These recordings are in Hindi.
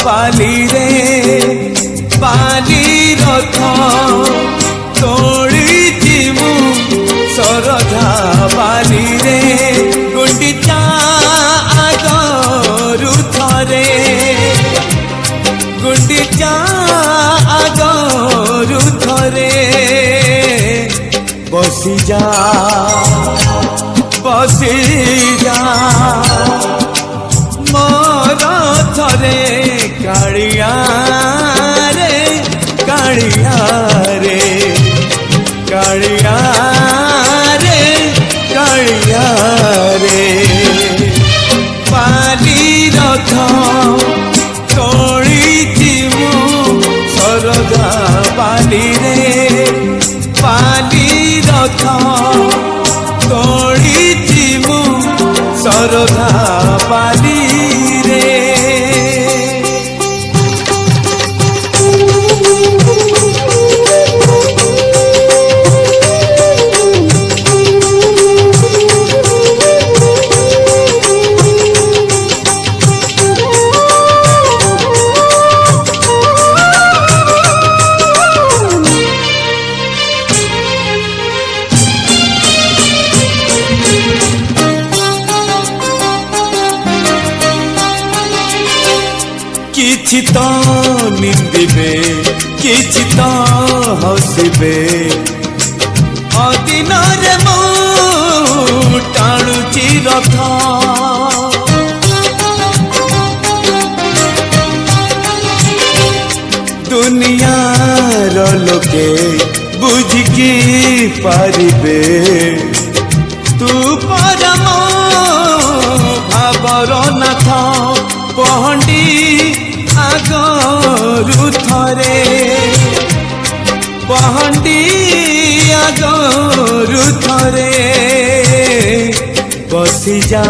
बाली रे बाली रथ तोड़ी मु सरधा बाली रे गुंडिचा आगरु थरे गुंडिचा आगरु थरे बसी जा मोर थरे कालिया रे कालिया रे कालिया रे कालिया रे बाली रथ तोड़ी मु सरधा बाली रे बाली रथ तोड़ी मु सरधा बाली रे किछि तो निंदिबे किछि तो हसिबे अदिन रे मु टाणुची रथ दुनिया रो लोके बुझिकी पारिबे तू परम भावर नाथ पहंडी आगरु थरे पहंडी आगरु थरे बसी जा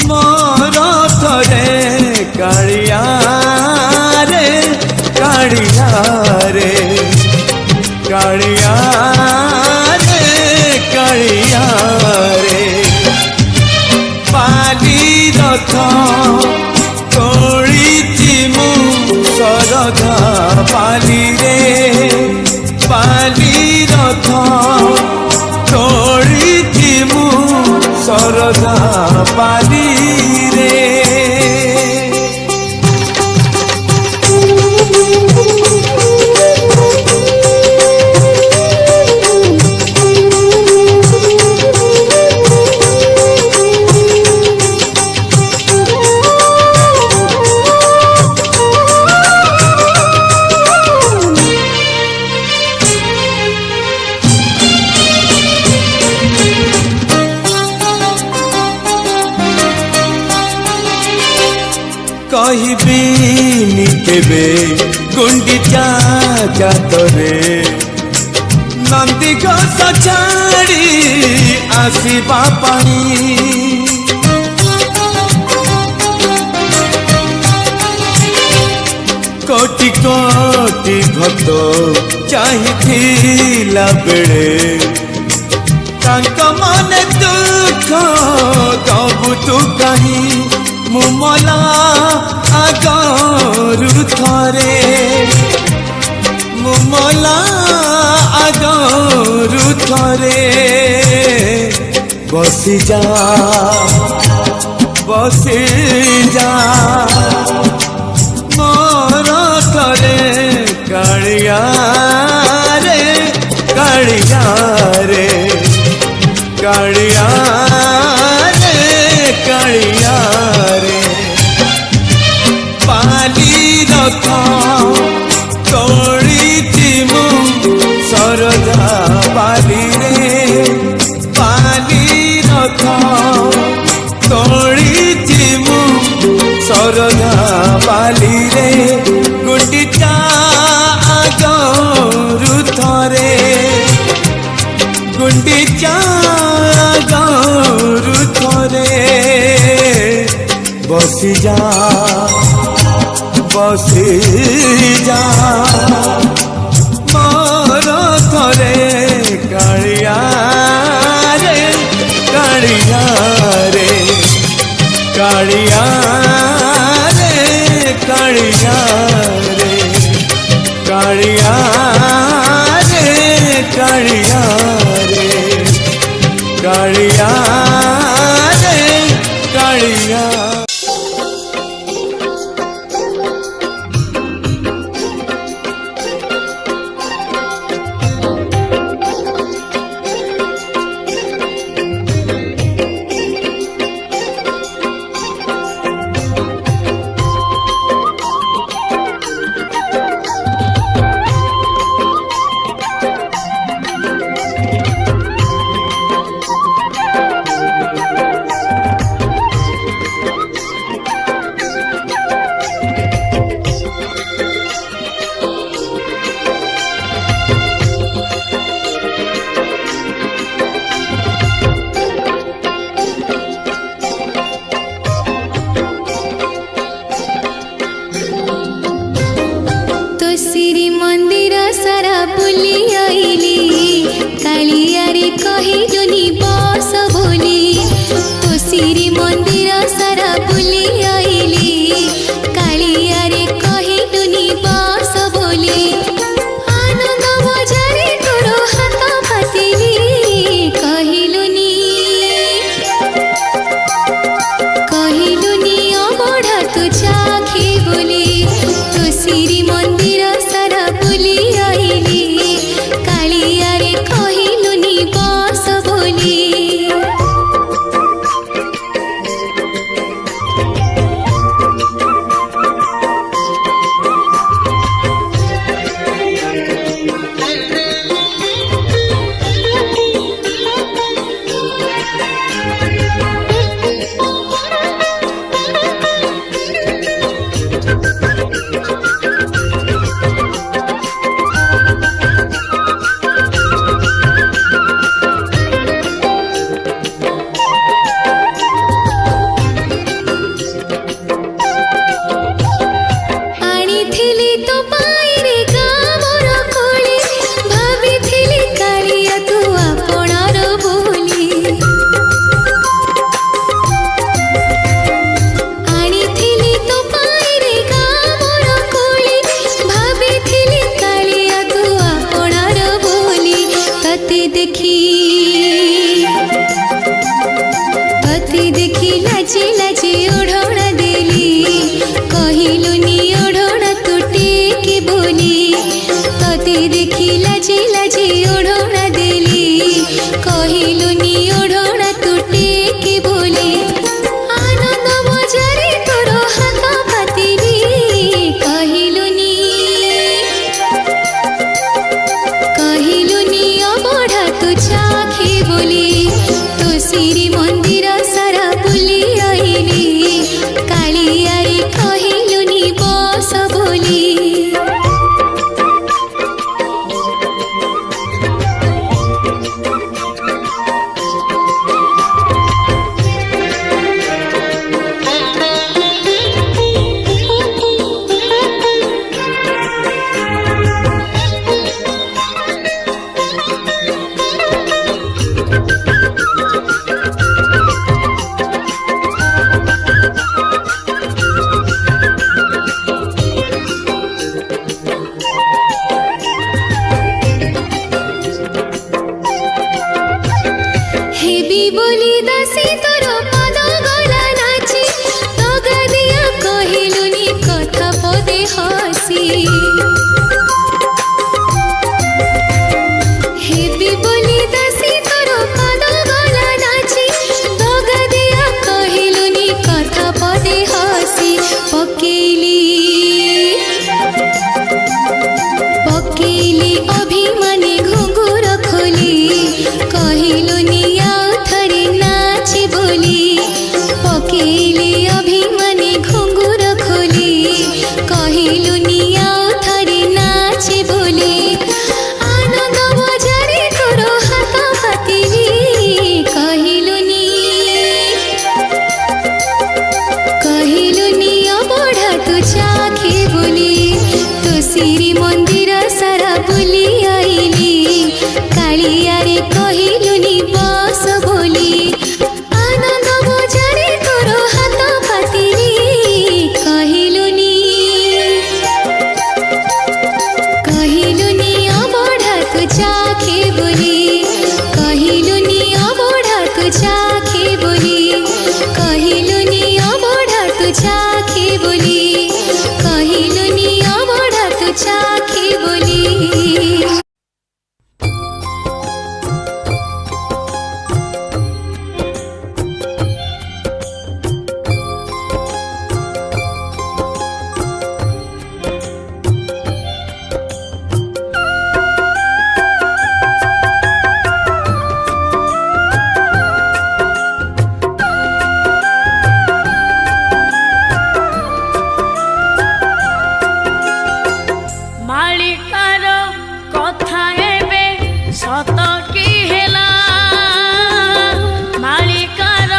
मोर थरे कालिया रे कालिया रे कालिया रे कालिया रे बाली रथ तोड़ी मु सरधा बाली रे बाली रथ तोड़ी मु सरधा बाली रे कहिबिनी केबे गुंडिचा जातरे नंदी घोष छाड़ी आसीबा पानी कोटि कोटि भक्त चाहिथिला बेले तांका मन दुख दबु तू कहीं मुमला आगरु थरे मुमला आगरु थरे बसी जा मोर थरे कालिया रे कालिया रे कालिया रे कालिया रे बाली रथ तोड़ी बाली रे बाली रथ तोड़ी मु सरधा बाली रे गुंडिचा गौरु थरे गुंडिचा गौरु थरे बसी जा मोर थरे कालिया रे कालिया रे कालिया रे कालिया रे कालिया रे कालिया रे कालिया रे कालिया। पकेली अभिमानी घुंघुर ମାଳିକାର କଥା ଏବେ ସତ କି ହେଲା ମାଳିକାର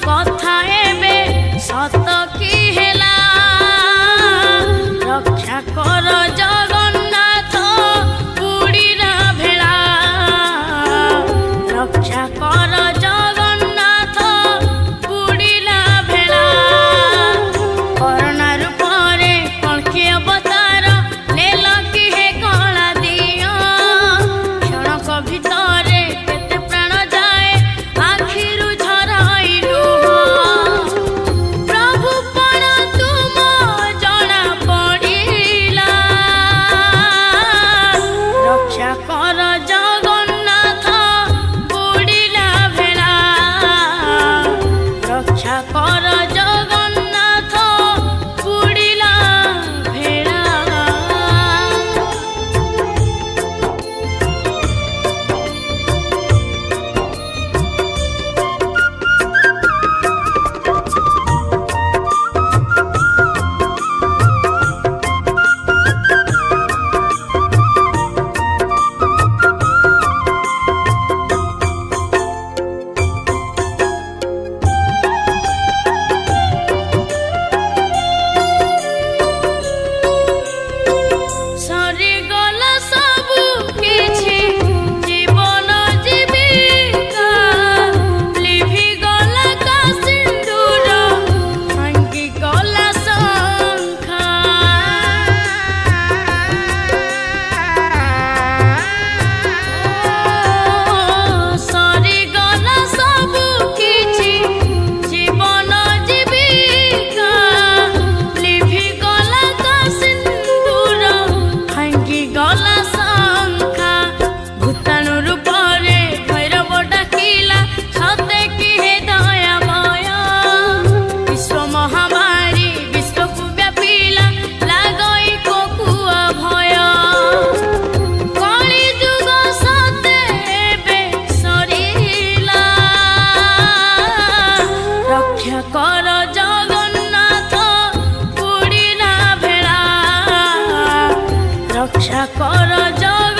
କଥା ଏବେ ସତ କି ହେଲା ରକ୍ଷା କର ଜଗନ୍ନାଥ ବୁଡ଼ିଲା ଭେଳା ରକ୍ଷା କର ଜଗନ୍ନାଥ ବୁଡ଼ିଲା ଭେଳା କରୋନା ରୂପରେ କଳ୍କି ଅବତାର ନେଲ କି ହେ କଳା ଦିଅ କ୍ଷଣକ ଭିତରେ କେତେ ପ୍ରାଣ ଯାଏ ଆଖିରୁ ଝରାଇ ଲୁହ ପ୍ରଭୁ ପଣ ତୁମ ଜଣା ପଡ଼ିଲା ରକ୍ଷା କର ଜଗନ୍ନାଥ ବୁଡ଼ିଲା ଭେଳା ରକ୍ଷା କର ଜଗନ୍ନାଥ ବୁଡ଼ିଲା ଭେଳା। ସରିଗଲା ସବୁ କିଛି ଜୀବନ ଜୀବିକା ଲିଭିଗଲା କା ସିନ୍ଦୁର ଭାଙ୍ଗିଗଲା ଶଙ୍ଖା ସରିଗଲା ସବୁ କିଛି ଜୀବନ ଜୀବିକା ଲିଭିଗଲା କା ସିନ୍ଦୁର ଭାଙ୍ଗିଗଲା ଶଙ୍ଖା ଭୂତାଣୁ ରୂପରେ ଭୈରବ ଡାକିଲା ସତେ କି ହେ ଦୟାମୟ ବିଶ୍ୱ ମହାମାରୀ ବିଶ୍ୱକୁ ବ୍ୟାପିଲା ଲାଗଇ କୋକୁଆ ଭୟ କଳି ଯୁଗ ସତେ ଏବେ ସରିଲା ରକ୍ଷା କର ଜଗନ୍ନାଥ ବୁଡ଼ିଲା ଭେଳା ରକ୍ଷା କର ଜଗନ୍ନାଥ